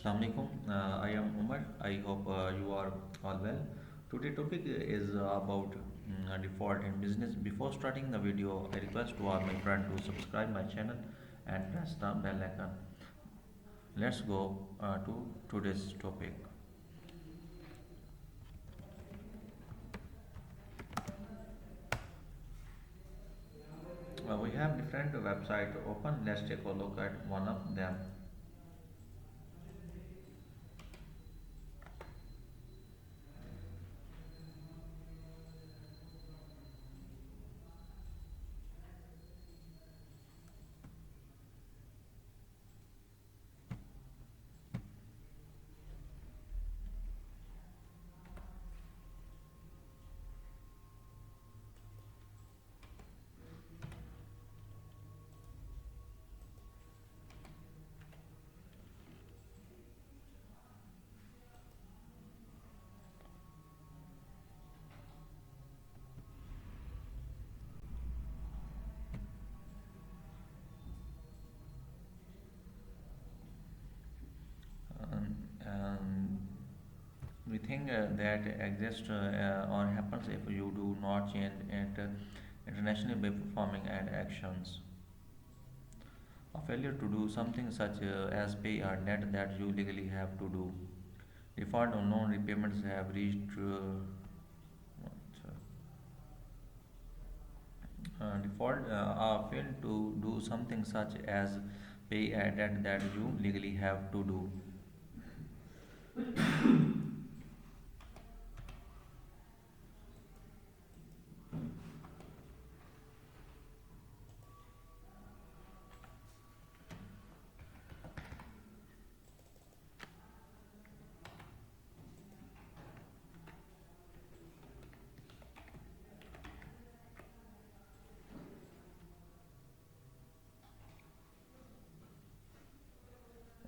Assalamu alaikum. I am Umar. I hope you are all well. Today topic is about default in business. Before starting the video, I request to all my friends to subscribe my channel and press the bell icon. Let's go to today's topic. We have different website open. Let's take a look at one of them. And we think that exists or happens if you do not change it internationally by performing and actions. A failure to do something such as pay a debt that you legally have to do. Default on loan repayments have reached default fail to do something such as pay a debt that you legally have to do.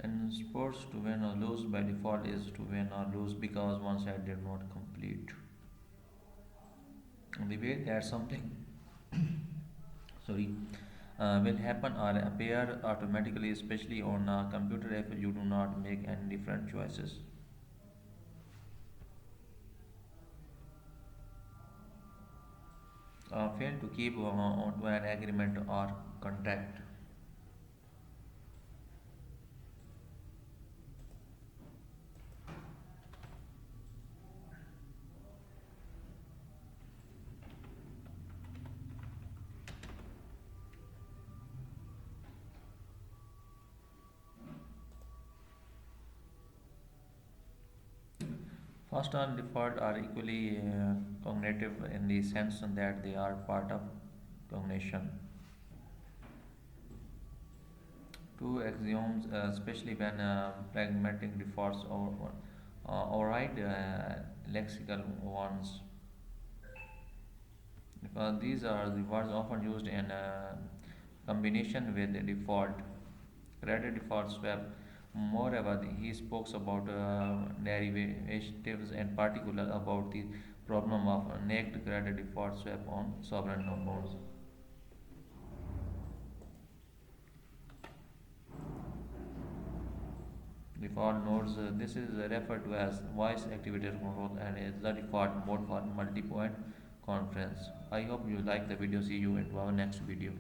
In sports, to win or lose by default is to win or lose because one side did not complete. The way that something sorry will happen or appear automatically, especially on a computer if you do not make any different choices. Fail to keep onto an agreement or contract. First and default are equally cognitive in the sense that they are part of cognition. Two axioms, especially when pragmatic defaults override lexical ones. These are the words often used in combination with the default. Credit default swap. Moreover, he spoke about derivatives and particular about the problem of naked credit default swap on sovereign bonds. Default nodes. This is referred to as voice activated control and is the default mode for multi-point conference. I hope you like the video. See you in our next video.